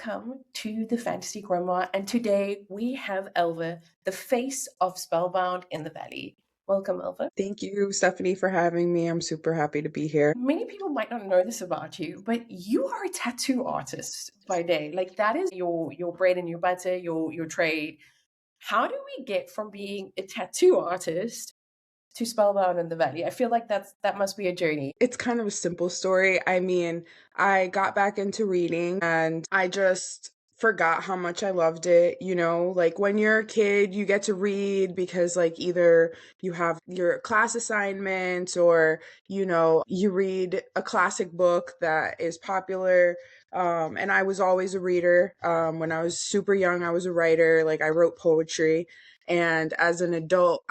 welcome to the Fantasy Grimoire. And today we have Elva, the face of Spellbound in the Valley. Welcome, Elva. Thank you, Stefanie, for having me. I'm super happy to be here. Many people might not know this about you, but you are a tattoo artist by day. Like that is your bread and your butter, your trade. How do we get from being a tattoo artist to Spellbound in the Valley? I feel like that must be a journey. It's kind of a simple story. I mean, I got back into reading and I just forgot how much I loved it. You know, like when you're a kid, you get to read because, like, either you have your class assignments or, you read a classic book that is popular. And I was always a reader. When I was super young, I was a writer. Like, I wrote poetry. And as an adult,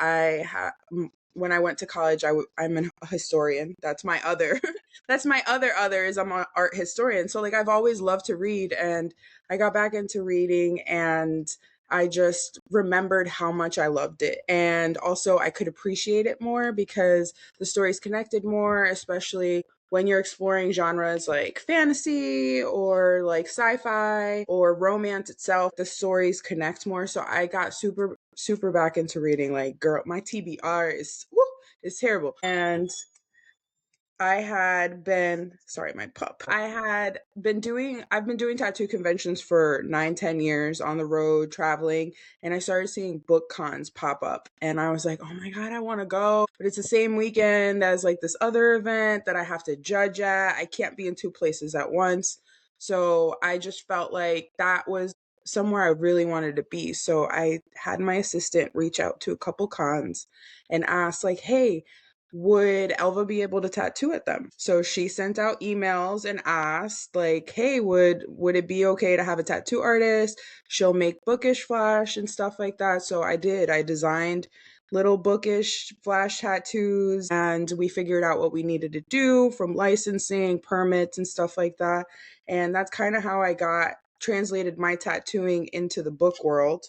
when I went to college, I'm a historian. That's my other, that's my other is I'm an art historian. So like I've always loved to read, and I got back into reading and I just remembered how much I loved it. And also I could appreciate it more because the stories connected more, especially when you're exploring genres like fantasy or like sci-fi or romance itself, the stories connect more. So I got super back into reading. Like, girl, my TBR is terrible. And my pup. I've been doing tattoo conventions for 9-10 years on the road traveling, and I started seeing book cons pop up, and I was like, oh my God, I want to go. But it's the same weekend as like this other event that I have to judge at. I can't be in two places at once. So I just felt like that was somewhere I really wanted to be. So I had my assistant reach out to a couple cons and ask like, hey, would Elva be able to tattoo at them? So she sent out emails and asked like, hey, would it be okay to have a tattoo artist? She'll make bookish flash and stuff like that. So I did. I designed little bookish flash tattoos, and we figured out what we needed to do from licensing, permits, and stuff like that. And that's kind of how I got translated my tattooing into the book world.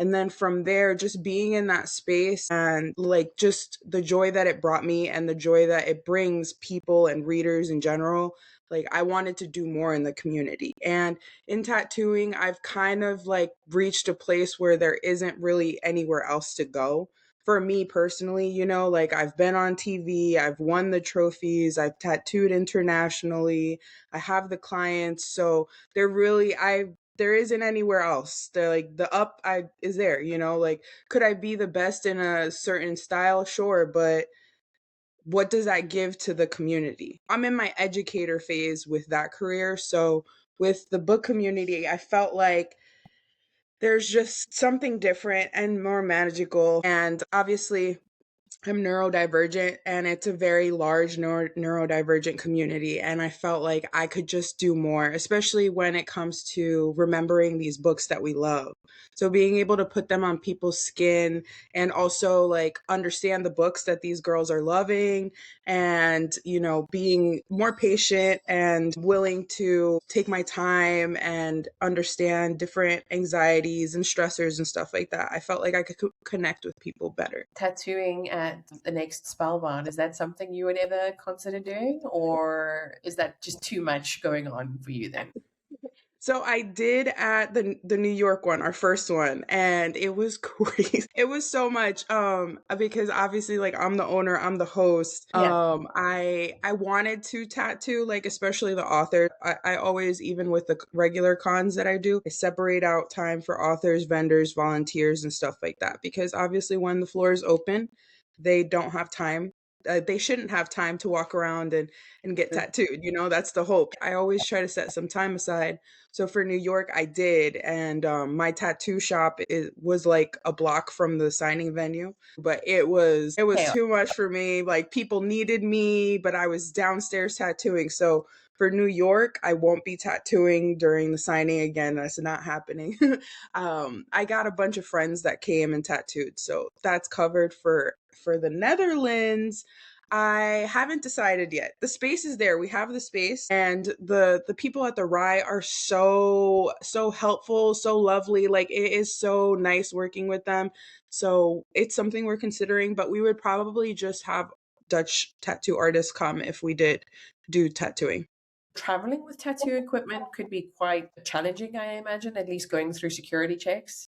And then from there, just being in that space and like just the joy that it brought me and the joy that it brings people and readers in general, like I wanted to do more in the community. And in tattooing, I've kind of like reached a place where there isn't really anywhere else to go. For me personally, like I've been on TV, I've won the trophies, I've tattooed internationally, I have the clients. So there isn't anywhere else. They're like the up I is there, like could I be the best in a certain style? Sure, but what does that give to the community? I'm in my educator phase with that career. So with the book community, I felt like there's just something different and more magical. And obviously I'm neurodivergent, and it's a very large neurodivergent community. And I felt like I could just do more, especially when it comes to remembering these books that we love. So being able to put them on people's skin and also like understand the books that these girls are loving, and, being more patient and willing to take my time and understand different anxieties and stressors and stuff like that. I felt like I could connect with people better. Tattooing at the next Spellbound, is that something you would ever consider doing, or is that just too much going on for you then? So I did at the New York one, our first one, and it was crazy. It was so much because obviously like I'm the owner, I'm the host. Yeah. I wanted to tattoo like especially the author. I always, even with the regular cons that I do, I separate out time for authors, vendors, volunteers and stuff like that, because obviously when the floor is open, they don't have time. They shouldn't have time to walk around and get tattooed. That's the hope. I always try to set some time aside. So for New York, I did. And my tattoo shop was like a block from the signing venue. But it was Okay. too much for me. Like people needed me, but I was downstairs tattooing. So for New York, I won't be tattooing during the signing again. That's not happening. I got a bunch of friends that came and tattooed. So that's covered for the Netherlands. I haven't decided yet. The space is there. We have the space, and the people at the Rye are so helpful, so lovely. Like it is so nice working with them. So it's something we're considering, but we would probably just have Dutch tattoo artists come if we did do tattooing. Traveling with tattoo equipment could be quite challenging, I imagine, at least going through security checks.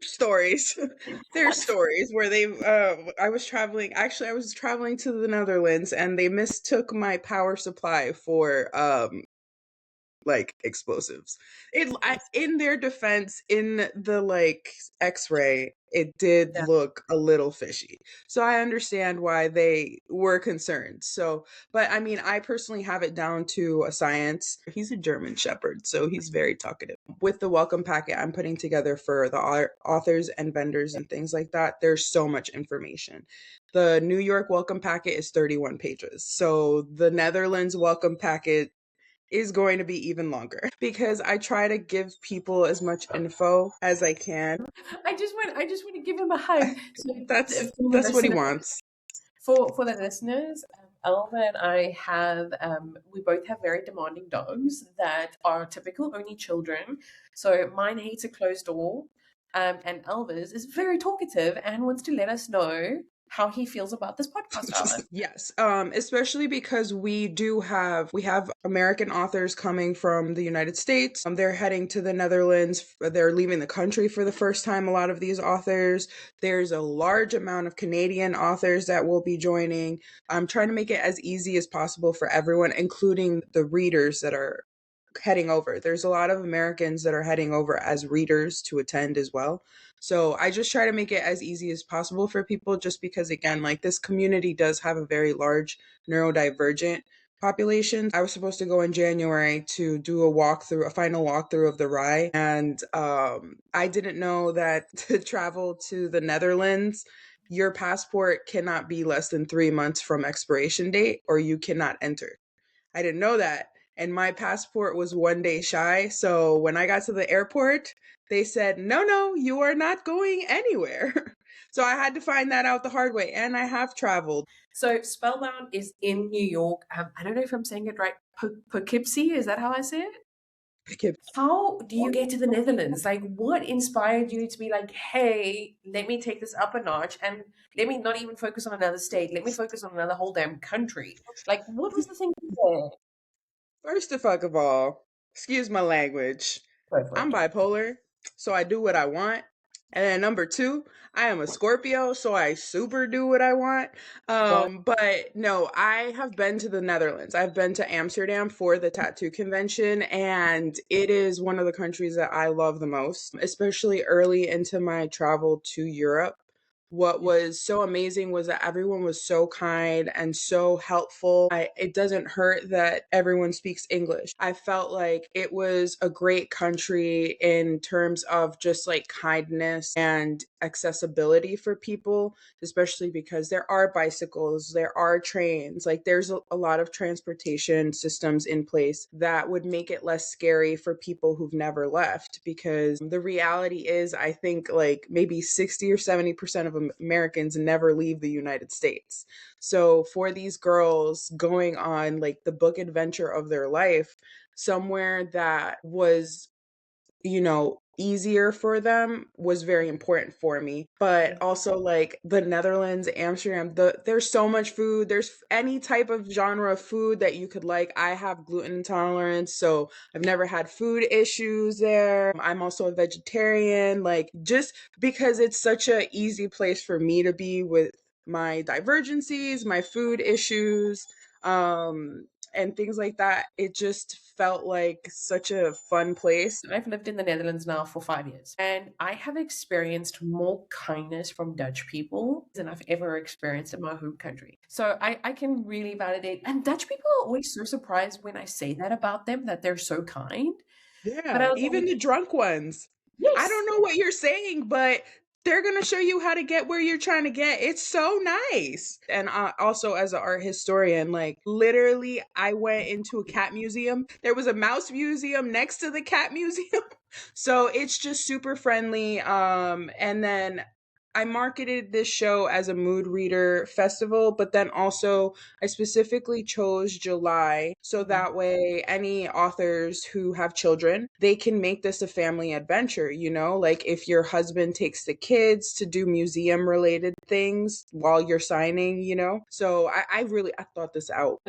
Stories. There's stories where they I was traveling to the Netherlands and they mistook my power supply for like explosives. In their defense, in the like X-ray, it did Yeah. look a little fishy. So I understand why they were concerned. So, but I mean, I personally have it down to a science. He's a German shepherd, so he's very talkative. With the welcome packet I'm putting together for the authors and vendors and things like that, there's so much information. The New York welcome packet is 31 pages. So the Netherlands welcome packet is going to be even longer because I try to give people as much info as I can. I just want to give him a hug. So for the That's what he listeners, wants. Elva and I have we both have very demanding dogs that are typical only children. So mine hates a closed door, and Elva's is very talkative and wants to let us know how he feels about this podcast hour. Yes, especially because we have American authors coming from the United States. They're heading to the Netherlands. They're leaving the country for the first time. A lot of these authors. There's a large amount of Canadian authors that will be joining. I'm trying to make it as easy as possible for everyone, including the readers that are heading over. There's a lot of Americans that are heading over as readers to attend as well. So I just try to make it as easy as possible for people just because again, like this community does have a very large neurodivergent population. I was supposed to go in January to do a final walkthrough of the rye. And I didn't know that to travel to the Netherlands, your passport cannot be less than 3 months from expiration date or you cannot enter. I didn't know that. And my passport was 1 day shy. So when I got to the airport, they said, no, no, you are not going anywhere. So I had to find that out the hard way. And I have traveled. So Spellbound is in New York. I don't know if I'm saying it right. Poughkeepsie, is that how I say it? How do you get to the Netherlands? Like, what inspired you to be like, hey, let me take this up a notch and let me not even focus on another state. Let me focus on another whole damn country. Like, what was the thing there? First of all, excuse my language. Go for I'm it. bipolar, so I do what I want. And then number two, I am a Scorpio, so I super do what I want. But no, I have been to the Netherlands. I've been to Amsterdam for the tattoo convention, and it is one of the countries that I love the most, especially early into my travel to Europe. What was so amazing was that everyone was so kind and so helpful. It doesn't hurt that everyone speaks English. I felt like it was a great country in terms of just like kindness and accessibility for people, especially because there are bicycles, there are trains, like there's a lot of transportation systems in place that would make it less scary for people who've never left. Because the reality is, I think like maybe 60 or 70% of Americans never leave the United States. So for these girls going on like the book adventure of their life, somewhere that was, easier for them was very important for me. But also like the Netherlands, Amsterdam, there's so much food. There's any type of genre of food that you could like. I have gluten intolerance, so I've never had food issues there. I'm also a vegetarian, like just because it's such a easy place for me to be with my divergencies, my food issues. And things like that. It just felt like such a fun place. I've lived in the Netherlands now for 5 years, and I have experienced more kindness from Dutch people than I've ever experienced in my home country. So I can really validate. And Dutch people are always so surprised when I say that about them, that they're so kind. But I Yeah, was even like, the drunk ones. I don't yes. know what you're saying, but they're going to show you how to get where you're trying to get. It's so nice. And also, as an art historian, like literally, I went into a cat museum. There was a mouse museum next to the cat museum. So it's just super friendly. And then I marketed this show as a mood reader festival, but then also I specifically chose July so that way any authors who have children, they can make this a family adventure, like if your husband takes the kids to do museum related things while you're signing. So I thought this out.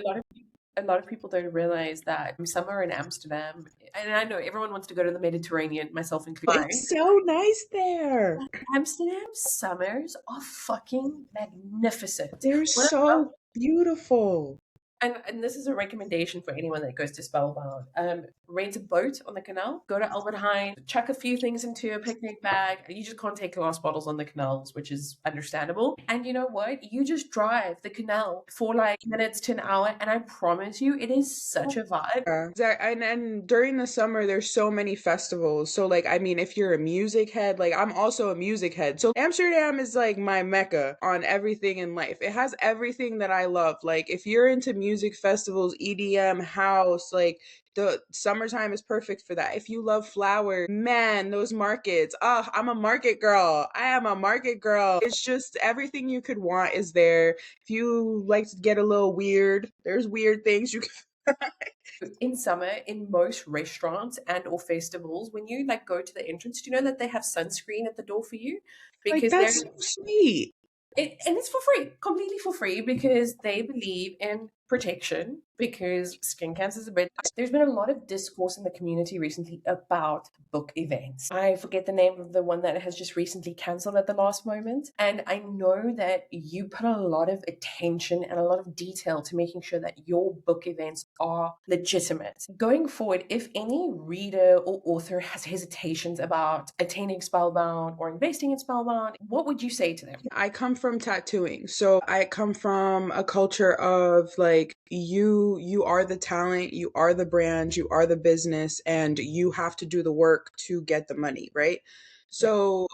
A lot of people don't realize that summer in Amsterdam, and I know everyone wants to go to the Mediterranean, myself included. It's so nice there. Amsterdam summers are fucking magnificent. They're What so beautiful. and this is a recommendation for anyone that goes to Spellbound. Rent a boat on the canal, go to Albert Heijn, chuck a few things into a picnic bag. You just can't take glass bottles on the canals, which is understandable. And you know what? You just drive the canal for like minutes to an hour, and I promise you, it is such a vibe. Yeah. And during the summer there's so many festivals. So like I mean if you're a music head, like I'm also a music head. So Amsterdam is like my mecca on everything in life. It has everything that I love. Like if you're into music festivals, EDM, house, like the summertime is perfect for that. If you love flowers, man, those markets. Oh, I'm a market girl. I am a market girl. It's just everything you could want is there. If you like to get a little weird, there's weird things you can In summer, in most restaurants and or festivals, when you like go to the entrance, do you know that they have sunscreen at the door for you? like Because they're that's so sweet. and it's for free, completely for free, because they believe in protection, because skin cancer is a bit. There's been a lot of discourse in the community recently about book events. I forget the name of the one that has just recently cancelled at the last moment. And I know that you put a lot of attention and a lot of detail to making sure that your book events are legitimate. Going forward, if any reader or author has hesitations about attaining Spellbound or investing in Spellbound, what would you say to them? I come from tattooing. So I come from a culture of like you are the talent, you are the brand, you are the business and you have to do the work to get the money, right? Yeah. So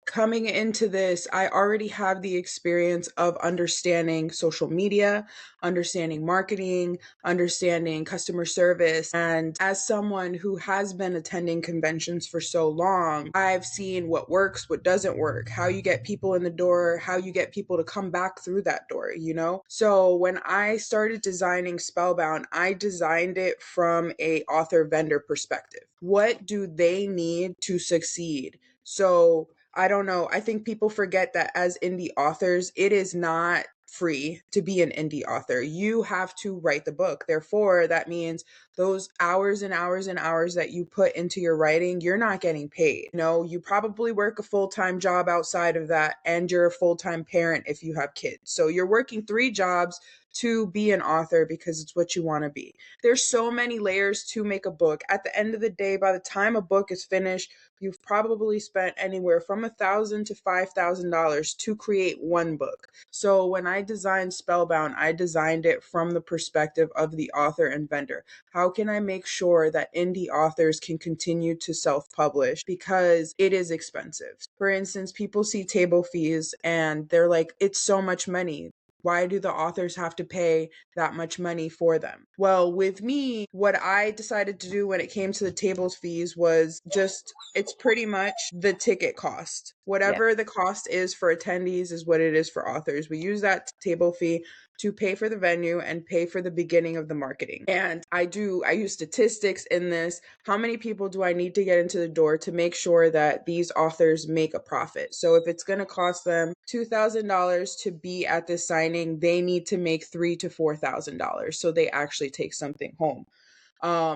coming into this, I already have the experience of understanding social media, understanding marketing, understanding customer service. And as someone who has been attending conventions for so long, I've seen what works, what doesn't work, how you get people in the door, how you get people to come back through that door, you know? So when I started designing Spellbound, I designed it from a author vendor perspective. What do they need to succeed? So I don't know. I think people forget that as indie authors, it is not free to be an indie author. You have to write the book. Therefore, that means those hours and hours and hours that you put into your writing, you're not getting paid. You know, you probably work a full-time job outside of that, and you're a full-time parent if you have kids. So you're working 3 jobs to be an author because it's what you want to be. There's so many layers to make a book. At the end of the day, by the time a book is finished, you've probably spent anywhere from $1,000 to $5,000 to create one book. So when I designed Spellbound, I designed it from the perspective of the author and vendor. How can I make sure that indie authors can continue to self-publish because it is expensive? For instance, people see table fees and they're like, it's so much money. Why do the authors have to pay that much money for them? Well, with me, what I decided to do when it came to the tables fees was just, it's pretty much the ticket cost. Yeah. Whatever the cost is for attendees is what it is for authors. We use that table fee to pay for the venue and pay for the beginning of the marketing. And I use statistics in this. How many people do I need to get into the door to make sure that these authors make a profit? So if it's going to cost them $2,000 to be at this signing, they need to make $3,000 to $4,000 so they actually take something home.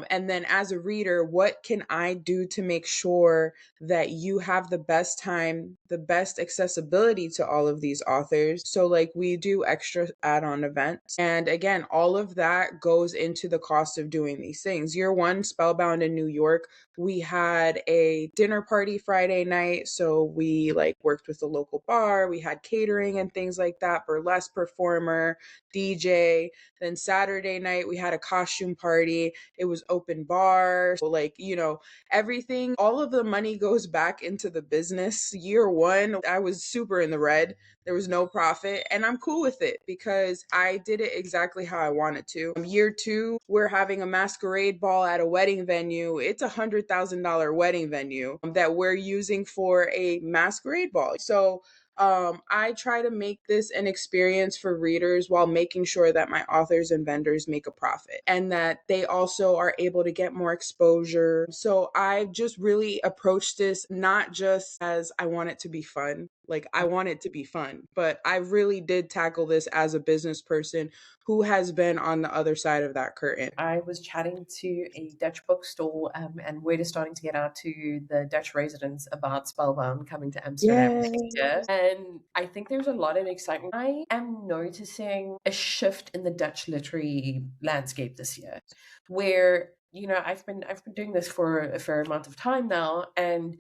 And then as a reader, what can I do to make sure that you have the best time, the best accessibility to all of these authors? So like we do extra add-on events. And again, all of that goes into the cost of doing these things. Year one, Spellbound in New York, we had a dinner party Friday night. So we like worked with the local bar, we had catering and things like that, burlesque performer, DJ. Then Saturday night, we had a costume party. It was open bar. So like, you know, everything, all of the money goes back into the business. Year one, I was super in the red. There was no profit, and I'm cool with it because I did it exactly how I wanted to. Year two, we're having a masquerade ball at a wedding venue. It's $100,000 wedding venue that we're using for a masquerade ball. So I try to make this an experience for readers while making sure that my authors and vendors make a profit and that they also are able to get more exposure. So I just really approach this not just as I want it to be fun. Like, I want it to be fun. But I really did tackle this as a business person who has been on the other side of that curtain. I was chatting to a Dutch bookstore, and word is starting to get out to the Dutch residents about Spellbound coming to Amsterdam Yeah. next year. And I think there's a lot of excitement. I am noticing a shift in the Dutch literary landscape this year, where I've been doing this for a fair amount of time now, and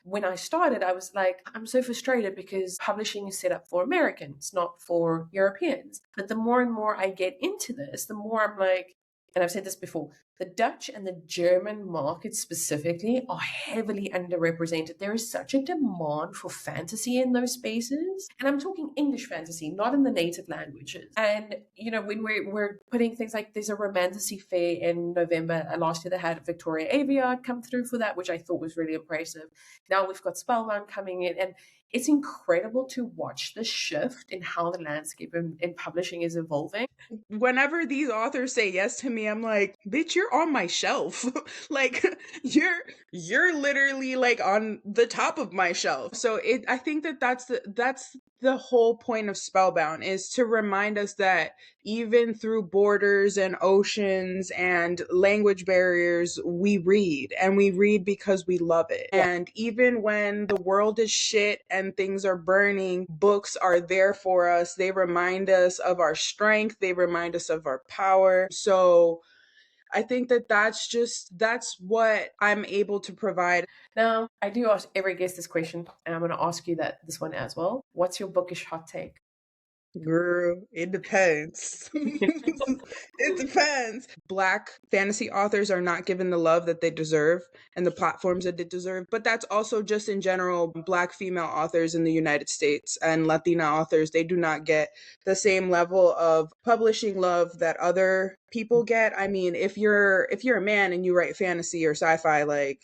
when I started, I was like, I'm so frustrated because publishing is set up for Americans, not for Europeans. But the more and more I get into this, the more I'm like, and I've said this before, the Dutch and the German markets specifically are heavily underrepresented. There is such a demand for fantasy in those spaces. And I'm talking English fantasy, not in the native languages. And, when we're putting things like there's a romantasy fair in November. Last year they had Victoria Aveyard come through for that, which I thought was really impressive. Now we've got Spellbound coming in. And it's incredible to watch the shift in how the landscape in publishing is evolving. Whenever these authors say yes to me, I'm like, bitch, you're on my shelf. Like, you're literally like on the top of my shelf. So I think that that's the whole point of Spellbound, is to remind us that even through borders and oceans and language barriers, we read, and we read because we love it. Yeah. And even when the world is shit and things are burning, books are there for us. They remind us of our strength, they remind us of our power. So I think that that's what I'm able to provide. Now, I do ask every guest this question, and I'm going to ask you this one as well. What's your bookish hot take? Girl, it depends. It depends. Black fantasy authors are not given the love that they deserve and the platforms that they deserve. But that's also just in general. Black female authors in the United States and Latina authors, they do not get the same level of publishing love that other people get. I mean, if you're a man and you write fantasy or sci-fi, like,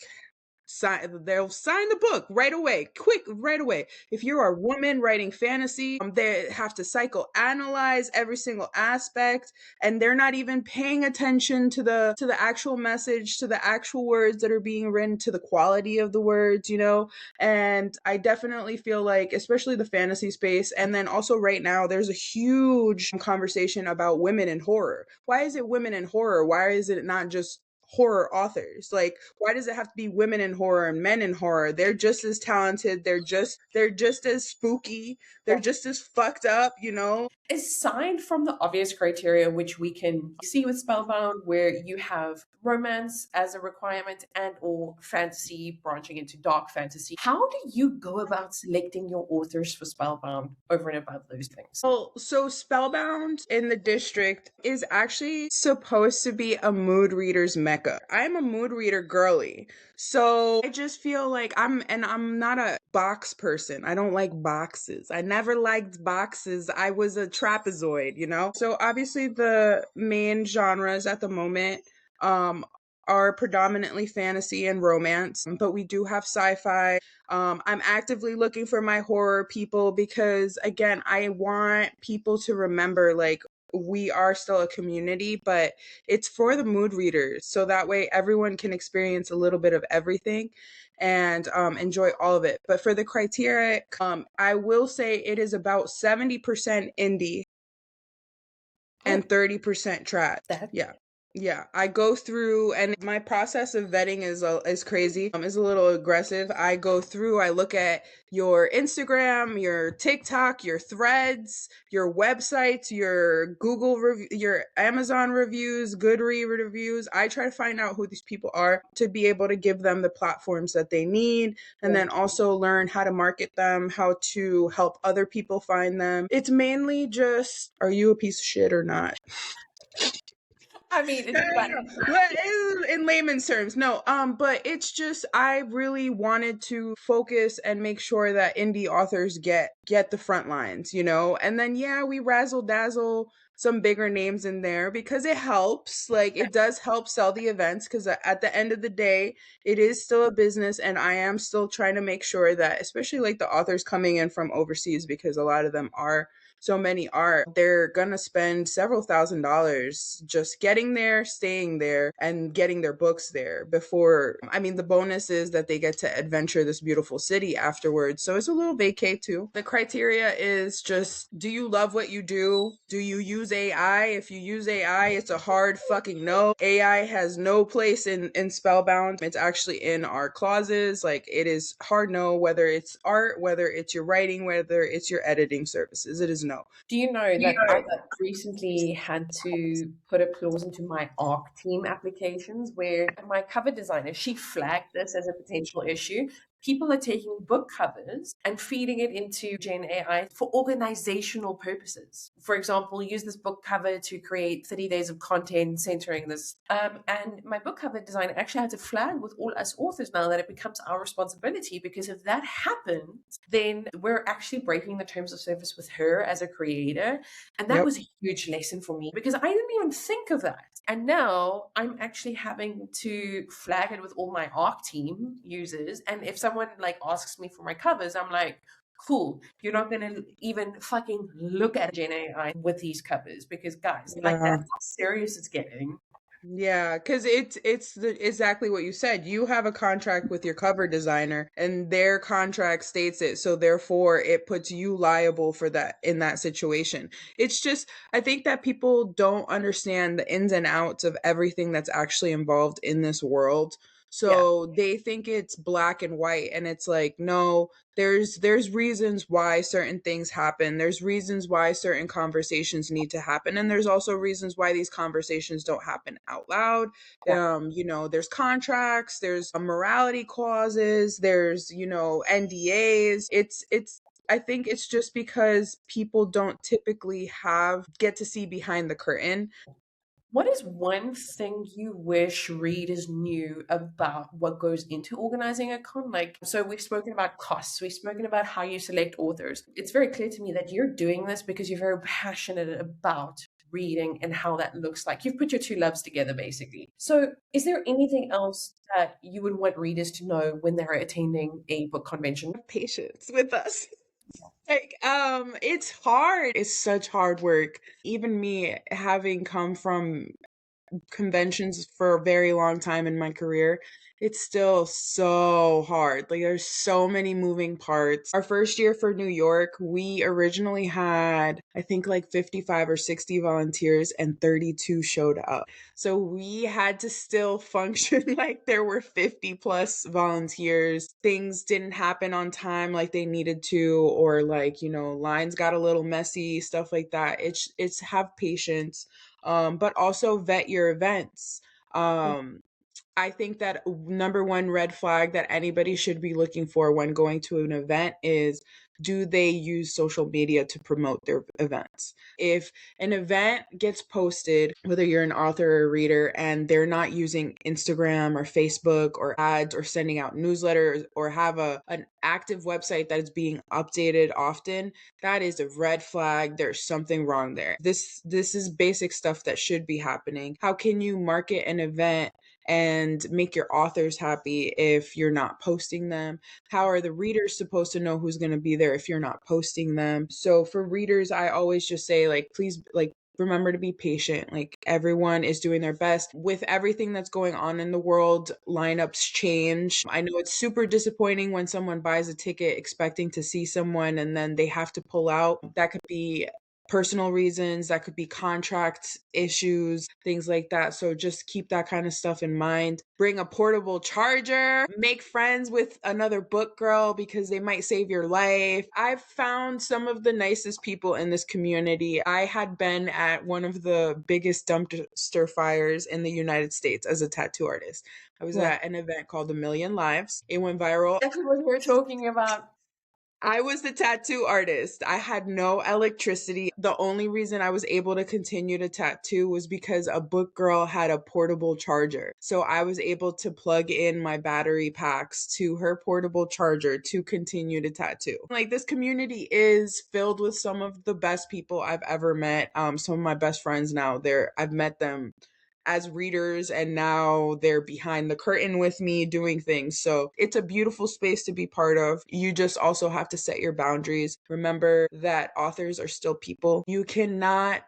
they'll sign the book right away, quick, right away. If you're a woman writing fantasy, they have to psychoanalyze every single aspect, and they're not even paying attention to the actual message, to the actual words that are being written, to the quality of the words. And I definitely feel like, especially the fantasy space, and then also right now, there's a huge conversation about women in horror. Why is it women in horror? Why is it not just horror authors? Like, why does it have to be women in horror and men in horror? They're just as talented, they're just as spooky, they're just as fucked up. Aside from the obvious criteria, which we can see with Spellbound, where you have romance as a requirement and or fantasy branching into dark fantasy, how do you go about selecting your authors for Spellbound over and above those things? Well, so Spellbound in the district is actually supposed to be a mood reader's mecca. I'm a mood reader girly. So I just feel like I'm not a box person. I don't like boxes. I never liked boxes. I was a trapezoid. So obviously the main genres at the moment um are predominantly fantasy and romance, but we do have sci-fi. I'm actively looking for my horror people because, again, I want people to remember, like, we are still a community, but it's for the mood readers. So that way everyone can experience a little bit of everything and enjoy all of it. But for the criteria, I will say it is about 70% indie and 30% trash. That Yeah. Yeah, I go through, and my process of vetting is crazy. Is a little aggressive. I go through, I look at your Instagram, your TikTok, your threads, your websites, your your Amazon reviews, Goodreads reviews. I try to find out who these people are to be able to give them the platforms that they need, and then also learn how to market them, how to help other people find them. It's mainly just, are you a piece of shit or not? I mean, No, it's no, fun. no, no. But in layman's terms, no. But it's just, I really wanted to focus and make sure that indie authors get the front lines. And then yeah, we razzle dazzle some bigger names in there because it helps. Like, it does help sell the events, because at the end of the day, it is still a business, and I am still trying to make sure that, especially like the authors coming in from overseas, because a lot of them are so many are, they're gonna spend several $1,000s just getting there, staying there, and getting their books there before. I mean, the bonus is that they get to adventure this beautiful city afterwards. So it's a little vacay too. The criteria is just, do you love what you do? Do you use AI? If you use AI, it's a hard fucking no. AI has no place in Spellbound. It's actually in our clauses. Like, it is hard no, whether it's art, whether it's your writing, whether it's your editing services. It is no. Do you know that I recently had to put a clause into my ARC team applications where my cover designer, she flagged this as a potential issue. People are taking book covers and feeding it into Gen AI for organizational purposes. For example, use this book cover to create 30 days of content centering this. And my book cover designer actually had to flag with all us authors now that it becomes our responsibility, because if that happens, then we're actually breaking the terms of service with her as a creator. And that Yep. was a huge lesson for me because I didn't even think of that. And now I'm actually having to flag it with all my ARC team users. And if someone like asks me for my covers, I'm like, cool, you're not going to even fucking look at Gen AI with these covers, because guys, like, Yeah. that's how serious it's getting. Yeah, because exactly what you said. You have a contract with your cover designer, and their contract states it. So therefore, it puts you liable for that in that situation. It's just, I think that people don't understand the ins and outs of everything that's actually involved in this world. Yeah. So they think it's black and white, and it's like, no, there's reasons why certain things happen. There's reasons why certain conversations need to happen, and there's also reasons why these conversations don't happen out loud. Yeah. There's contracts, there's morality clauses, there's NDAs. It's I think it's just because people don't typically have get to see behind the curtain. What is one thing you wish readers knew about what goes into organizing a con? Like, so we've spoken about costs, we've spoken about how you select authors. It's very clear to me that you're doing this because you're very passionate about reading and how that looks like. You've put your two loves together, basically. So, is there anything else that you would want readers to know when they're attending a book convention? Patience with us. Like, it's hard. It's such hard work. Even me, having come from conventions for a very long time in my career, it's still so hard. Like, there's so many moving parts. Our first year for New York, we originally had, I think, like 55 or 60 volunteers, and 32 showed up. So we had to still function like there were 50 plus volunteers. Things didn't happen on time like they needed to, or like, lines got a little messy, stuff like that. It's have patience, but also vet your events. Um, I think that number one red flag that anybody should be looking for when going to an event is, do they use social media to promote their events? If an event gets posted, whether you're an author or a reader, and they're not using Instagram or Facebook or ads or sending out newsletters or have an active website that is being updated often, that is a red flag. There's something wrong there. This is basic stuff that should be happening. How can you market an event and make your authors happy if you're not posting them? How are the readers supposed to know who's going to be there if you're not posting them? So for readers, I always just say, like, please, like, remember to be patient. Like, everyone is doing their best with everything that's going on in the world. Lineups change. I know it's super disappointing when someone buys a ticket expecting to see someone and then they have to pull out. That could be personal reasons, that could be contract issues, things like that. So just keep that kind of stuff in mind. Bring a portable charger, make friends with another book girl because they might save your life. I've found some of the nicest people in this community. I had been at one of the biggest dumpster fires in the United States as a tattoo artist. I was Yeah. at an event called A Million Lives. It went viral. That's what we're talking about. I was the tattoo artist. I had no electricity. The only reason I was able to continue to tattoo was because a book girl had a portable charger. So I was able to plug in my battery packs to her portable charger to continue to tattoo. Like, this community is filled with some of the best people I've ever met. Some of my best friends now, I've met them as readers, and now they're behind the curtain with me doing things. So it's a beautiful space to be part of. You just also have to set your boundaries. Remember that authors are still people. You cannot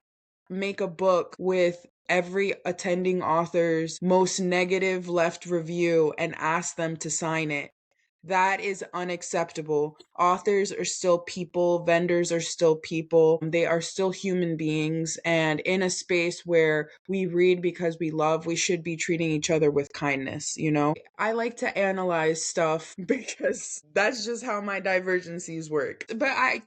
make a book with every attending author's most negative left review and ask them to sign it. That is unacceptable. Authors are still people, vendors are still people, they are still human beings. And in a space where we read because we love, we should be treating each other with kindness, you know? I like to analyze stuff because that's just how my divergencies work. But I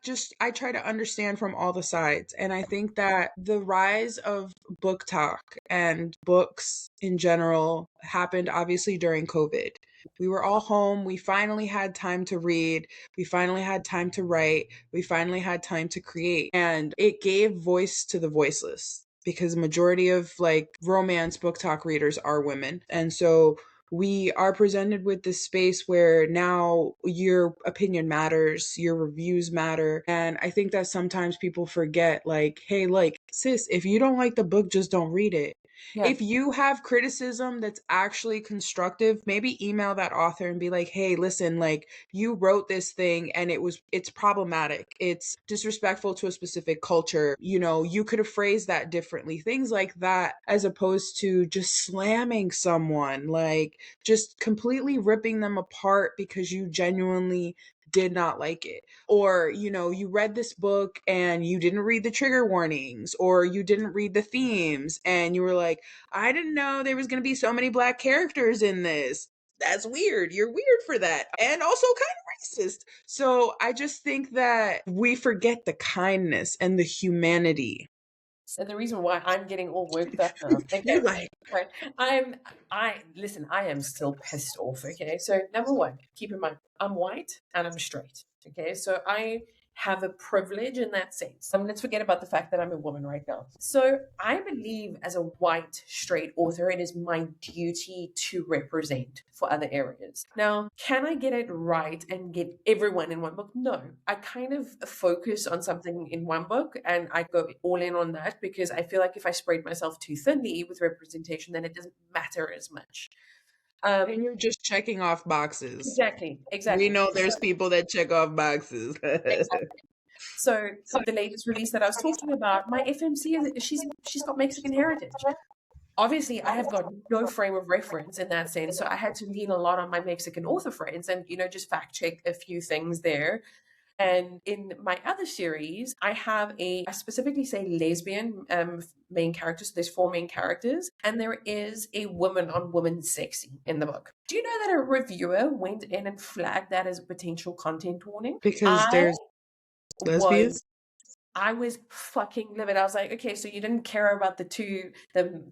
try to understand from all the sides. And I think that the rise of book talk and books in general happened obviously during COVID. We were all home. We finally had time to read. We finally had time to write. We finally had time to create. And it gave voice to the voiceless because the majority of like romance book talk readers are women. And so we are presented with this space where now your opinion matters, your reviews matter. And I think that sometimes people forget, like, hey, like, sis, if you don't like the book, just don't read it. Yeah. If you have criticism that's actually constructive, maybe email that author and be like, hey, listen, like, you wrote this thing and it's problematic. It's disrespectful to a specific culture. You know, you could have phrased that differently. Things like that, as opposed to just slamming someone, like just completely ripping them apart because you genuinely did not like it. Or, you know, you read this book and you didn't read the trigger warnings, or you didn't read the themes and you were like, I didn't know there was going to be so many black characters in this. That's weird. You're weird for that. And also kind of racist. So I just think that we forget the kindness and the humanity. So the reason why I'm getting all worked up now. Okay. You like, Right. Listen, I am still pissed off. Okay. So number one, keep in mind, I'm white and I'm straight. Okay. So I have a privilege in that sense. Let's forget about the fact that I'm a woman right now. So I believe as a white straight author, it is my duty to represent for other areas. Now, can I get it right and get everyone in one book? No. I kind of focus on something in one book and I go all in on that because I feel like if I spread myself too thinly with representation, then it doesn't matter as much. and you're just checking off boxes. Exactly. We Exactly. know there's people that check off boxes. Exactly. So the latest release that I was talking about, my FMC is she's got Mexican heritage. Obviously, I have got no frame of reference in that sense, so I had to lean a lot on my Mexican author friends and just fact check a few things there. And in my other series, I specifically say lesbian main characters. So there's four main characters, and there is a woman on woman sexy in the book. Do you know that a reviewer went in and flagged that as a potential content warning? Because I there's lesbians? was I was fucking livid. I was like, okay, so you didn't care about the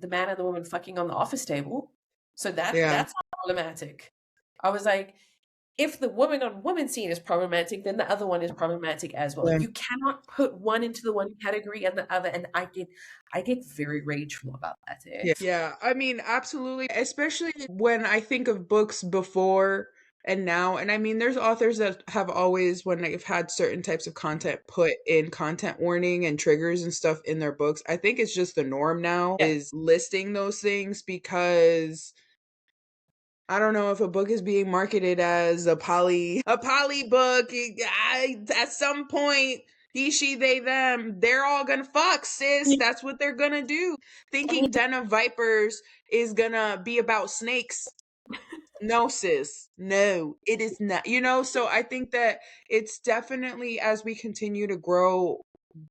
man and the woman fucking on the office table. So Yeah. that's not problematic. I was like, if the woman on woman scene is problematic, then the other one is problematic as well. Yeah. You cannot put one into the one category and the other. And I get very rageful about that. Yeah, I mean, absolutely. Especially when I think of books before and now. And I mean, there's authors that have always, when they've had certain types of content, put in content warning and triggers and stuff in their books. I think it's just the norm now Yeah. is listing those things because I don't know if a book is being marketed as a poly book. At some point, he, she, they, them, they're all gonna fuck, sis. That's what they're gonna do. Thinking Den of Vipers is gonna be about snakes. No, sis. No, it is not. You know, so I think that it's definitely, as we continue to grow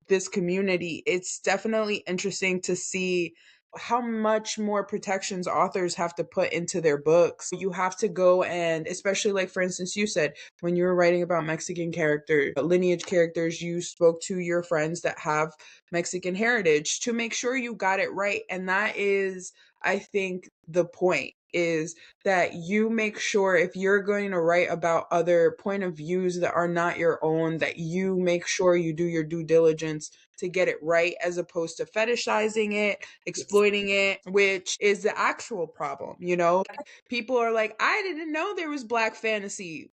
this community, it's definitely interesting to see how much more protections authors have to put into their books. You have to go and, especially like, for instance, you said when you were writing about Mexican character, lineage characters, you spoke to your friends that have Mexican heritage to make sure you got it right. And that is, I think, the point is that you make sure if you're going to write about other point of views that are not your own, that you make sure you do your due diligence to get it right, as opposed to fetishizing it, exploiting it, which is the actual problem. You know, people are like, I didn't know there was black fantasy.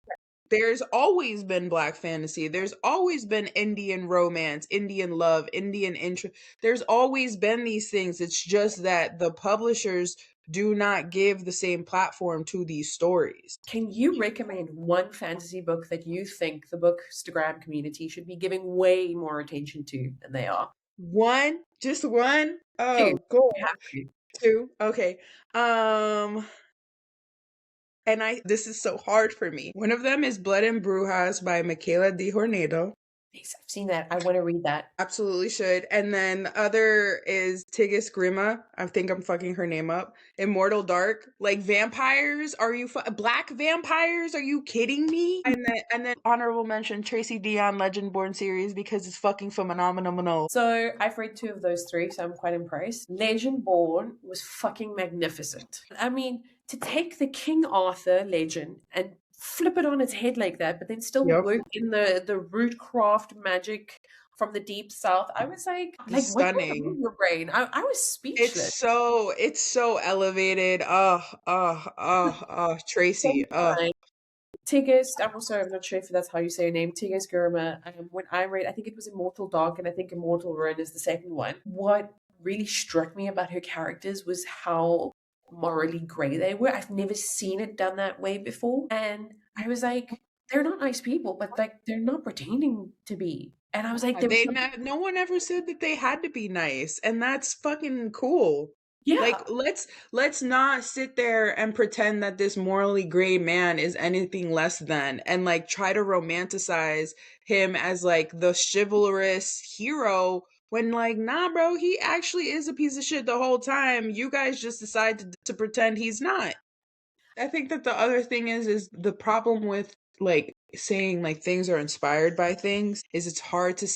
There's always been black fantasy. There's always been Indian romance, Indian love, Indian interest. There's always been these things. It's just that the publishers do not give the same platform to these stories. Can you recommend one fantasy book that you think the Bookstagram community should be giving way more attention to than they are? One, just one. Two. Oh, You God. have to. Two. Okay. And this is so hard for me. One of them is Blood and Brujas by Michaela Di Hornado. Yes, I've seen that. I want to read that. Absolutely should. And then the other is Tigis Grima. I think I'm fucking her name up. Immortal Dark. Like vampires? Are you black vampires? Are you kidding me? And then honorable mention Tracy Dion Legendborn series because it's fucking phenomenal. So I've read two of those three, so I'm quite impressed. Legendborn was fucking magnificent. I mean, to take the King Arthur legend and flip it on its head like that, but then still Yep. work in the root craft magic from the deep south. I was like what went on Stunning. in your brain? I was speechless. It's so elevated. Tracy. Same time, Tigist, I'm not sure if that's how you say her name, Tigist Gurma. When I read, I think it was Immortal Dark, and I think Immortal Ruin is the second one. What really struck me about her characters was how morally grey they were. I've never seen it done that way before. And I was like, they're not nice people, but like they're not pretending to be. And I was like, there was something, No one ever said that they had to be nice, and that's fucking cool. yeah, Like let's not sit there and pretend that this morally gray man is anything less than and like try to romanticize him as like the chivalrous hero when like nah bro, he actually is a piece of shit the whole time. You guys just decide to pretend he's not. I think that the other thing is the problem with like saying like things are inspired by things is it's hard to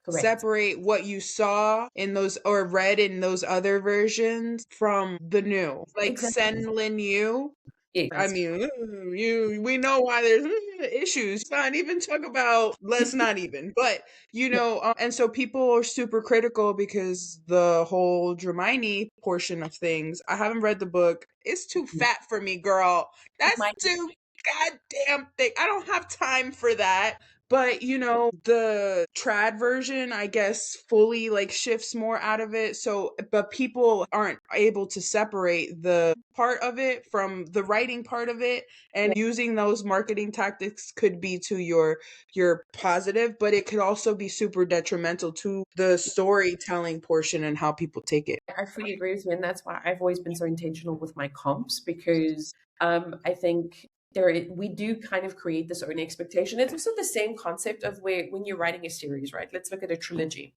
correct. what you saw in those or read in those other versions from the new. Like Exactly. Sen Lin Yu. I Yes. mean, we know why there's issues. Not even talk about, let's not even. But Yeah. and so people are super critical because the whole Dramini portion of things. I haven't read the book. It's too fat for me, girl. It That's might too goddamn thick. I don't have time for that. But the trad version, I guess, fully like shifts more out of it. So, but people aren't able to separate the part of it from the writing part of it. And using those marketing tactics could be to your positive, but it could also be super detrimental to the storytelling portion and how people take it. I fully agree with you, and that's why I've always been so intentional with my comps because I think we do kind of create this own expectation. It's also the same concept of where when you're writing a series, right? Let's look at a trilogy.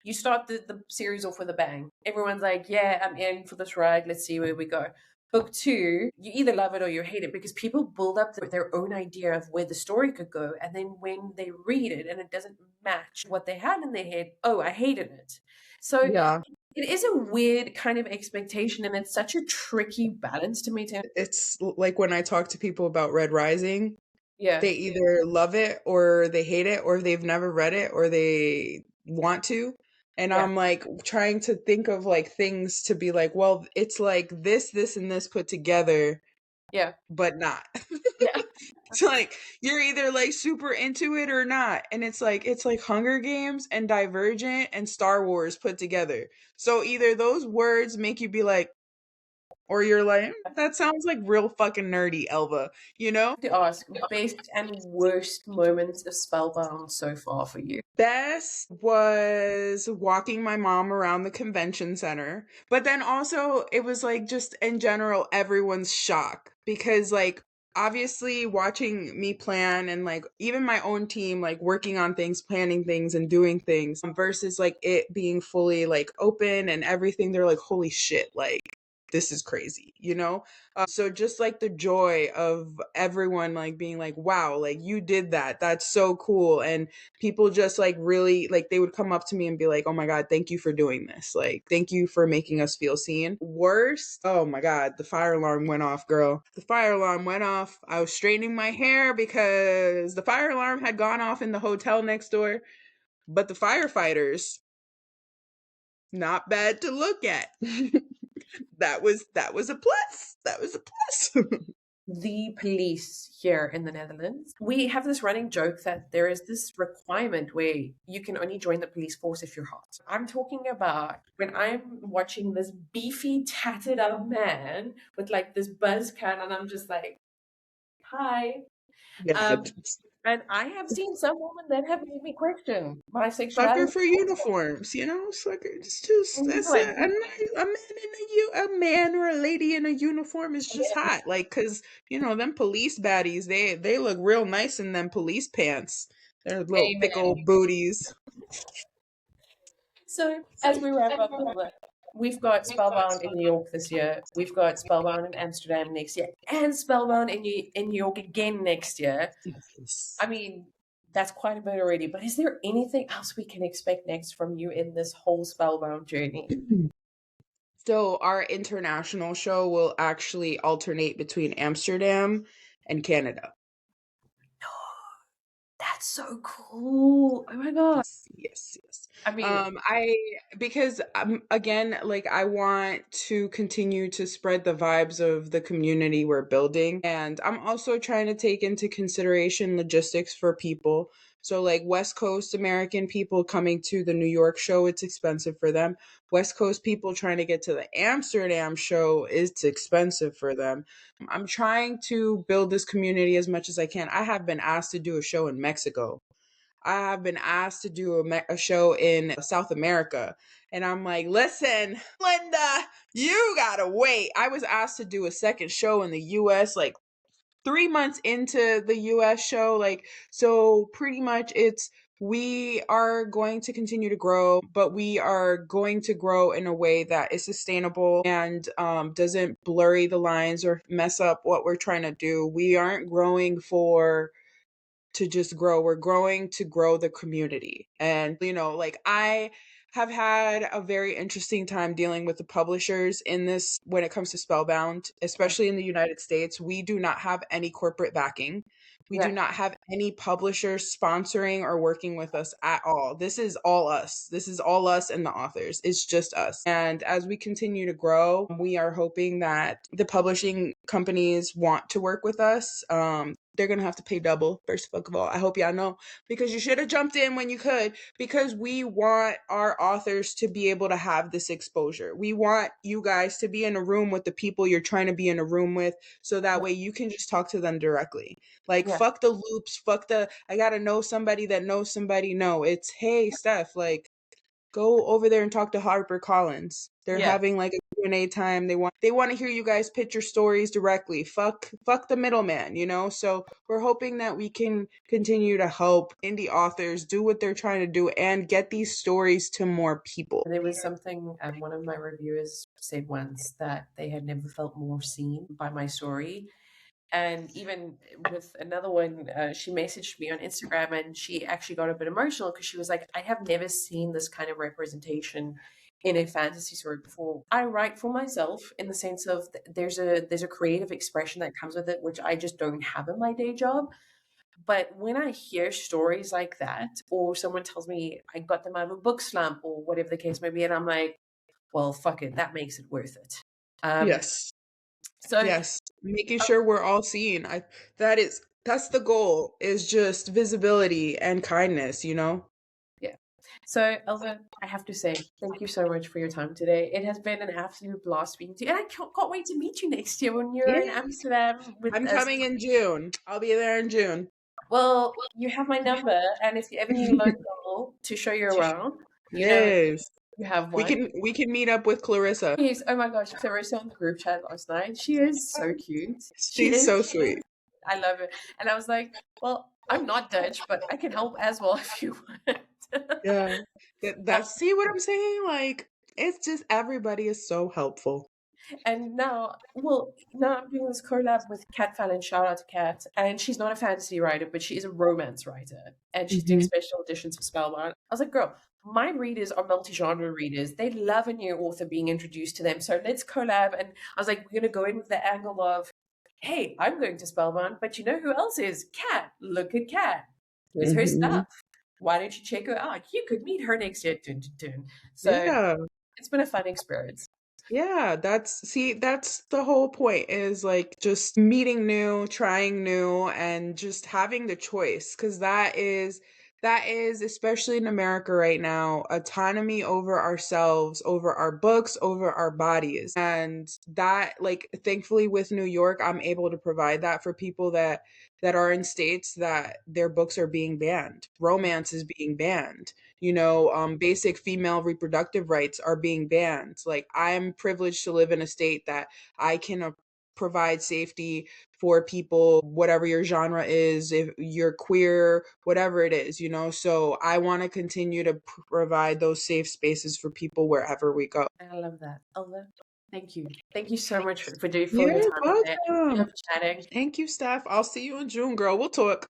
You start the series off with a bang. Everyone's like, "Yeah, I'm in for this ride. Let's see where we go." Book two, you either love it or you hate it because people build up their own idea of where the story could go, and then when they read it and it doesn't match what they had in their head, oh, I hated it. So Yeah. it is a weird kind of expectation, and it's such a tricky balance to maintain. It's like when I talk to people about Red Rising, Yeah, they either love it or they hate it or they've never read it or they want to. And yeah, I'm like trying to think of like things to be like, well, it's like this, and this put together, yeah, but not. yeah. It's like you're either like super into it or not. And it's like Hunger Games and Divergent and Star Wars put together. So either those words make you be like, or you're like, that sounds like real fucking nerdy, Elva, you know? To ask best and worst moments of Spellbound so far for you. Best was walking my mom around the convention center. But then also, it was like just in general, everyone's shock because, like, obviously, watching me plan and like even my own team, like working on things, planning things, and doing things versus like it being fully like open and everything, they're like, holy shit, like, this is crazy, you know? So just like the joy of everyone like being like, wow, like you did that. That's so cool. And people just like really like they would come up to me and be like, oh my god, thank you for doing this, like thank you for making us feel seen. Worst, oh my god, the fire alarm went off, girl. The fire alarm went off. I was straightening my hair because the fire alarm had gone off in the hotel next door, but the firefighters, not bad to look at. That was a plus. That was a plus. the police here in the Netherlands. We have this running joke that there is this requirement where you can only join the police force if you're hot. I'm talking about when I'm watching this beefy, tattered up man with like this buzz cut, and I'm just like, hi. Yeah, Um, and I have seen some women that have made me question my sucker sexuality. for uniforms, you know, sucker. It's just And that's like, a man in a man or a lady in a uniform is just hot, like because you know them police baddies, they look real nice in them police pants. They're little thick amen. old booties. So as we wrap up, we've got Spellbound in New York this year. We've got Spellbound in Amsterdam next year, and Spellbound in New York again next year. Yes. I mean, that's quite a bit already. But is there anything else we can expect next from you in this whole Spellbound journey? So our international show will actually alternate between Amsterdam and Canada. That's so cool. Oh my god. Yes, yes, yes. I mean, I because again, like I want to continue to spread the vibes of the community we're building, and I'm also trying to take into consideration logistics for people. So like West Coast American people coming to the New York show, it's expensive for them. West Coast people trying to get to the Amsterdam show, it's expensive for them. I'm trying to build this community as much as I can. I have been asked to do a show in Mexico. I have been asked to do a show in South America. And I'm like, listen, Linda, you gotta wait. I was asked to do a second show in the US like 3 months into the US show. Like, so pretty much it's we are going to continue to grow, but we are going to grow in a way that is sustainable and doesn't blurry the lines or mess up what we're trying to do. We aren't growing for to just grow. We're growing to grow the community. And, you know, like I have had a very interesting time dealing with the publishers in this when it comes to Spellbound, yeah, especially in the United States. We do not have any corporate backing. We do yeah. not have any publishers sponsoring or working with us at all. This is all us. This is all us and the authors. It's just us. And as we continue to grow, we are hoping that the publishing companies want to work with us. They're gonna have to pay double, first of all. I hope y'all know because you should have jumped in when you could, because we want our authors to be able to have this exposure. We want you guys to be in a room with the people you're trying to be in a room with, so that way you can just talk to them directly. Like, Yeah. fuck the loops, fuck the I gotta know somebody that knows somebody. No, it's hey Steph, like go over there and talk to Harper Collins. They're Yeah. having like a Q&A time. They want to hear you guys pitch your stories directly. Fuck the middleman, you know? So we're hoping that we can continue to help indie authors do what they're trying to do and get these stories to more people. There was something one of my reviewers said once that they had never felt more seen by my story. And even with another one, she messaged me on Instagram and she actually got a bit emotional because she was like, I have never seen this kind of representation in a fantasy story before. I write for myself in the sense of there's a creative expression that comes with it, which I just don't have in my day job. But when I hear stories like that, or someone tells me I got them out of a book slump or whatever the case may be, and I'm like, well, fuck it, that makes it worth it. Um, Yes. so Yes. Making sure we're all seen. That's the goal, is just visibility and kindness, you know? yeah. So, Elva, I have to say, thank you so much for your time today. It has been an absolute blast speaking to you. And I can't wait to meet you next year when you're in Yeah. Amsterdam with I'm us. coming in June. I'll be there in June. Well, you have my number, and if you ever need a local to show you around, you know Yes. you have We one. can meet up with Clarissa. Yes, oh my gosh, Clarissa on the group chat last night. She is so cute. She She's is so cute. sweet. I love it. And I was like, well, I'm not Dutch, but I can help as well if you want. Yeah. That's see what I'm saying? Like it's just everybody is so helpful. And now, well, now I'm doing this collab with Kat Fallon. Shout out to Kat. And she's not a fantasy writer, but she is a romance writer. And she's doing Hmm. special editions for Spellbound. I was like, girl, my readers are multi-genre readers. They love a new author being introduced to them. So let's collab. And I was like, we're going to go in with the angle of, hey, I'm going to Spellbound, but you know who else is? Kat. Look at Kat. Here's her Hmm. stuff. Why don't you check her out? You could meet her next year. Dun, dun, dun. So Yeah. it's been a fun experience. Yeah, that's the whole point is like just meeting new, trying new, and just having the choice. Because that is, especially in America right now, autonomy over ourselves, over our books, over our bodies. And that, like, thankfully with New York, I'm able to provide that for people that are in states that their books are being banned. Romance is being banned. Basic female reproductive rights are being banned. Like, I'm privileged to live in a state that I can provide safety for people, whatever your genre is, if you're queer, whatever it is. So I want to continue to provide those safe spaces for people wherever we go. I love that. Elva, thank you. Thank you so much for your You're time today. I love welcome. chatting. Thank you, Steph. I'll see you in June, girl. We'll talk.